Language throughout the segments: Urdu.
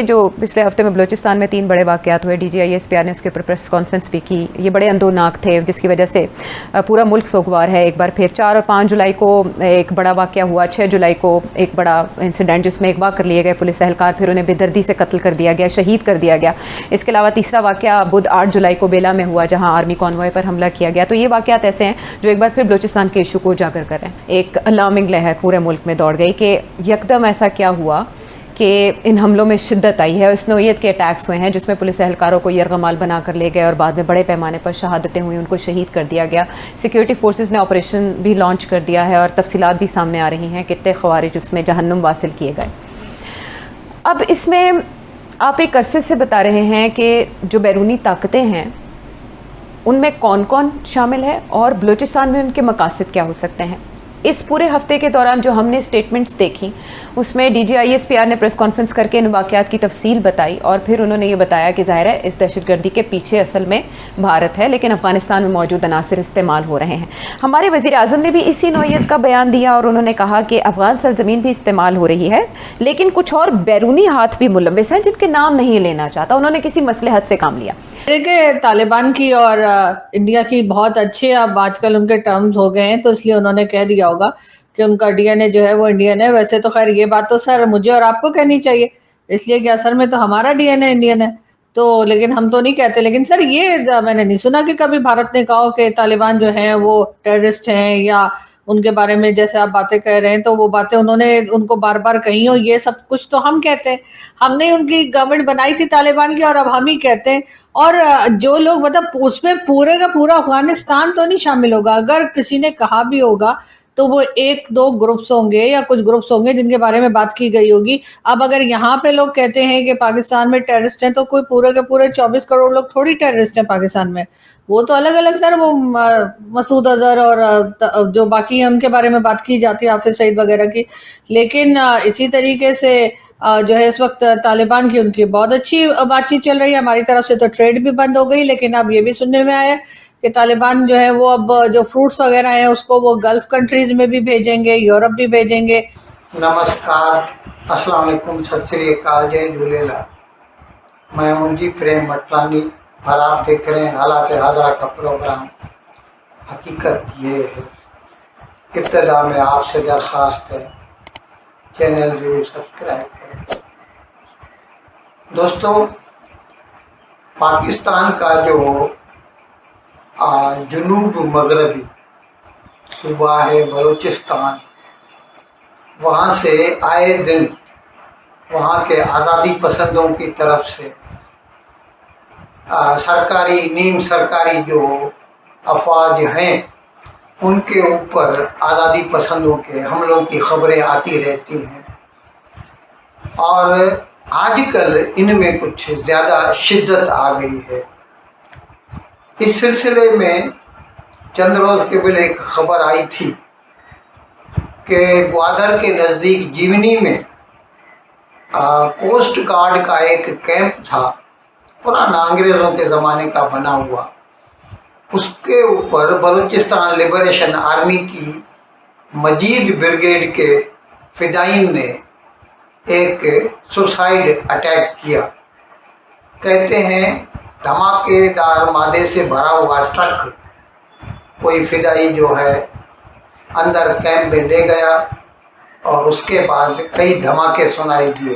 جو پچھلے ہفتے میں بلوچستان میں 3 بڑے واقعات ہوئے، DGISPR نے اس کے اوپر پریس کانفرنس بھی کی. یہ بڑے اندوناک تھے جس کی وجہ سے پورا ملک سوگوار ہے. ایک بار پھر 4 اور 5 جولائی کو ایک بڑا واقعہ ہوا، 6 جولائی کو ایک بڑا انسیڈنٹ جس میں اغوا کر لیے گئے پولیس اہلکار، پھر انہیں بے دردی سے قتل کر دیا گیا، شہید کر دیا گیا. اس کے علاوہ تیسرا واقعہ بدھ 8 جولائی کو بیلا میں ہوا جہاں آرمی کانوائے پر حملہ کیا گیا. تو یہ واقعات ایسے ہیں جو ایک بار پھر بلوچستان کے ایشو کو اجاگر کر رہے ہیں. ایک الارمنگ لہر پورے ملک میں دوڑ گئی کہ یکدم ایسا کیا ہوا کہ ان حملوں میں شدت آئی ہے. اس نوعیت کے اٹیکس ہوئے ہیں جس میں پولیس اہلکاروں کو یرغمال بنا کر لے گئے اور بعد میں بڑے پیمانے پر شہادتیں ہوئیں، ان کو شہید کر دیا گیا. سیکیورٹی فورسز نے آپریشن بھی لانچ کر دیا ہے اور تفصیلات بھی سامنے آ رہی ہیں کہ کتنے خوارج اس میں جہنم واصل کیے گئے. اب اس میں آپ ایک عرصے سے بتا رہے ہیں کہ جو بیرونی طاقتیں ہیں ان میں کون کون شامل ہے اور بلوچستان میں ان کے مقاصد کیا ہو سکتے ہیں. اس پورے ہفتے کے دوران جو ہم نے اسٹیٹمنٹس دیکھی اس میں DGISPR نے پریس کانفرنس کر کے ان واقعات کی تفصیل بتائی اور پھر انہوں نے یہ بتایا کہ ظاہر ہے اس دہشت گردی کے پیچھے اصل میں بھارت ہے، لیکن افغانستان میں موجود عناصر استعمال ہو رہے ہیں. ہمارے وزیر اعظم نے بھی اسی نوعیت کا بیان دیا اور انہوں نے کہا کہ افغان سرزمین بھی استعمال ہو رہی ہے لیکن کچھ اور بیرونی ہاتھ بھی ملوث ہیں جن کے نام نہیں لینا چاہتا. انہوں نے کسی مصلحت سے کام لیا. دیکھیں، طالبان کی اور انڈیا کی بہت اچھے اب آج کل ان کے ٹرمز ہو گئے ہیں، تو اس لیے انہوں نے کہہ دیا ہوگا کہ ان کا DNA جو ہے وہ انڈین ہے. ویسے تو خیر یہ بات تو سر مجھے اور آپ کو کہنی چاہیے، اس لیے کہ اصل میں تو ہمارا DNA انڈین ہے، تو لیکن ہم تو نہیں کہتے. لیکن سر یہ میں نے نہیں سنا کہ کبھی بھارت نے کہا کہ طالبان جو ہیں وہ ٹیررسٹ ہیں یا ان کے بارے میں جیسے آپ باتیں کہہ رہے ہیں تو وہ باتیں انہوں نے ان کو بار بار کہی ہو. یہ سب کچھ تو ہم کہتے ہیں، ہم نے ان کی گورنمنٹ بنائی تھی طالبان کی اور اب ہم ہی کہتے ہیں. اور جو لوگ مطلب اس میں پورے کا پورا افغانستان تو نہیں شامل ہوگا. اگر کسی نے کہا بھی ہوگا تو وہ 1-2 گروپس ہوں گے یا کچھ گروپس ہوں گے جن کے بارے میں بات کی گئی ہوگی. اب اگر یہاں پہ لوگ کہتے ہیں کہ پاکستان میں ٹیررسٹ ہیں تو کوئی پورے کے پورے 24 کروڑ لوگ تھوڑی ٹیررسٹ ہیں پاکستان میں. وہ تو الگ الگ سر، وہ مسعود اظہر اور جو باقی ہیں ان کے بارے میں بات کی جاتی ہے، حافظ سعید وغیرہ کی. لیکن اسی طریقے سے جو ہے اس وقت طالبان کی ان کی بہت اچھی بات چیت چل رہی ہے. ہماری طرف سے تو ٹریڈ بھی بند ہو گئی، لیکن اب یہ بھی سننے میں آیا کہ طالبان جو ہے وہ اب جو فروٹس وغیرہ ہیں اس کو وہ گلف کنٹریز میں بھی بھیجیں گے، یورپ بھی بھیجیں گے. نمسکار، السلام علیکم، ست سری اکال، جے جھولےلال. میں ہوں جی پریم مٹلانی اور آپ دیکھ رہے ہیں حالات حاضرہ کا پروگرام. حقیقت یہ ہے، ابتدا میں آپ سے درخواست ہے چینل ضرور سبسکرائب کریں. دوستو، پاکستان کا جو جنوب مغربی صوبہ ہے بلوچستان، وہاں سے آئے دن وہاں کے آزادی پسندوں کی طرف سے سرکاری نیم سرکاری جو افواج ہیں ان کے اوپر آزادی پسندوں کے حملوں کی خبریں آتی رہتی ہیں. اور آج کل ان میں کچھ زیادہ شدت آ گئی ہے. اس سلسلے میں چند روز قبل ایک خبر آئی تھی کہ گوادر کے نزدیک جیونی میں کوسٹ گارڈ کا ایک کیمپ تھا، پرانا انگریزوں کے زمانے کا بنا ہوا. اس کے اوپر بلوچستان لبریشن آرمی کی مجید بریگیڈ کے فدائین نے ایک سوسائیڈ اٹیک کیا. کہتے ہیں دھماکے دار مادے سے بھرا ہوا ٹرک کوئی فدائی جو ہے اندر کیمپ میں لے گیا اور اس کے بعد کئی دھماکے سنائی دیے.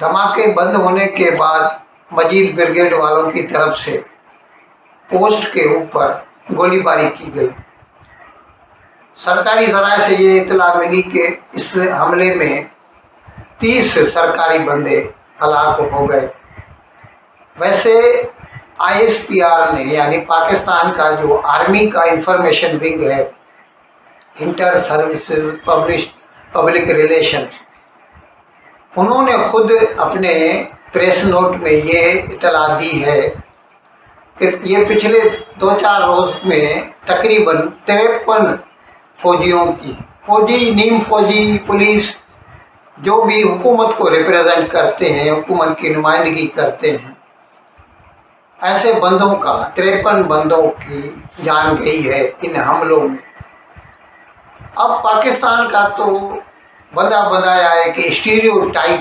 دھماکے بند ہونے کے بعد مجید بریگیڈ والوں کی طرف سے پوسٹ کے اوپر گولی باری کی گئی. سرکاری ذرائع سے یہ اطلاع ملی کہ اس حملے میں 30 سرکاری بندے ہلاک ہو گئے. ویسے ISPR نے یعنی پاکستان کا جو آرمی کا انفارمیشن ونگ ہے، انٹر سروسز پبلک ریلیشنز، انہوں نے خود اپنے پریس نوٹ میں یہ اطلاع دی ہے کہ یہ پچھلے 2-4 روز میں تقریباً 53 فوجیوں کی، فوجی، نیم فوجی، پولیس، جو بھی حکومت کو ریپریزنٹ کرتے ہیں، حکومت کی نمائندگی کرتے ہیں، ایسے بندوں کا 53 بندوں کی جان گئی ہے ان حملوں میں. اب پاکستان کا تو بندہ بندایا ہے کہ اسٹیریو ٹائپ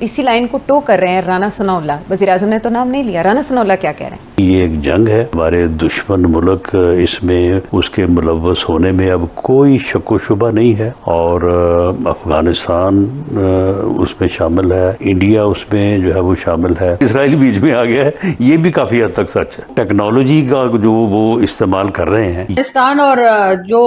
اسی لائن کو ٹو کر رہے ہیں رانا ثناء اللہ. وزیر اعظم نے تو نام نہیں لیا. رانا ثناء اللہ کیا کہہ رہے ہیں؟ یہ ایک جنگ ہے، ہمارے دشمن ملک اس میں اس کے ملوث ہونے میں اب کوئی شک و شبہ نہیں ہے، اور افغانستان اس میں شامل ہے، انڈیا اس میں جو ہے وہ شامل ہے، اسرائیل بیچ میں آ گیا ہے. یہ بھی کافی حد تک سچ ہے. ٹیکنالوجی کا جو وہ استعمال کر رہے ہیں. پاکستان اور جو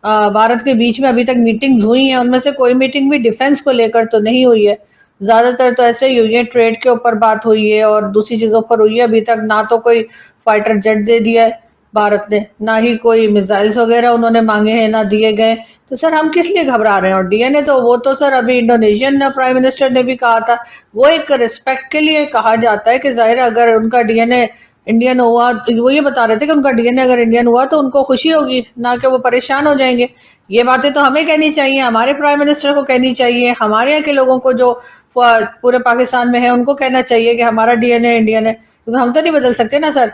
بھارت کے بیچ میں ابھی تک میٹنگز ہوئی ہیں، ان میں سے کوئی میٹنگ بھی ڈیفنس کو لے کر تو نہیں ہوئی ہے. زیادہ تر تو ایسے ہی ہوئی ہے، ٹریڈ کے اوپر بات ہوئی ہے اور دوسری چیزوں پر ہوئی ہے. ابھی تک نہ تو کوئی فائٹر جیٹ دے دیا ہے بھارت نے، نہ ہی کوئی میزائلز وغیرہ انہوں نے مانگے ہیں، نہ دیے گئے. تو سر ہم کس لیے گھبرا رہے ہیں؟ اور ڈی این اے تو وہ تو سر ابھی انڈونیشین پرائم منسٹر نے بھی کہا تھا، وہ ایک ریسپیکٹ کے لیے کہا جاتا ہے کہ ظاہر اگر ان کا ڈی این اے انڈین ہوا، وہ یہ بتا رہے تھے کہ ان کا ڈی این اے اگر انڈین ہوا تو ان کو خوشی ہوگی، نہ کہ وہ پریشان ہو جائیں گے. یہ باتیں تو ہمیں کہنی چاہیے، ہمارے پرائم منسٹر کو کہنی چاہیے، ہمارے یہاں کے لوگوں کو جو پورے پاکستان میں ہے ان کو کہنا چاہیے کہ ہمارا ڈی این اے انڈین ہے، کیونکہ ہم تو نہیں بدل سکتے نا سر.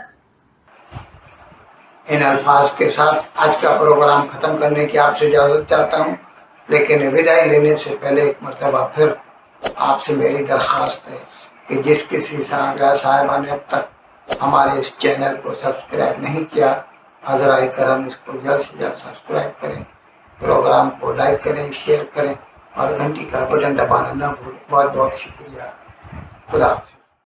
ان الفاظ کے ساتھ آج کا پروگرام ختم کرنے کی آپ سے اجازت چاہتا ہوں، لیکن وداع لینے سے پہلے ایک مرتبہ پھر آپ سے میری درخواست ہے کہ جس کسی صاحبہ نے اب تک ہمارے اس چینل کو سبسکرائب نہیں کیا، حضرائے کرم اس کو جلد سے جلد سبسکرائب کریں، پروگرام کو لائک کریں، شیئر کریں اور گھنٹی کا بٹن دبانا نہ بھولیں. بہت بہت شکریہ. خدا حافظ.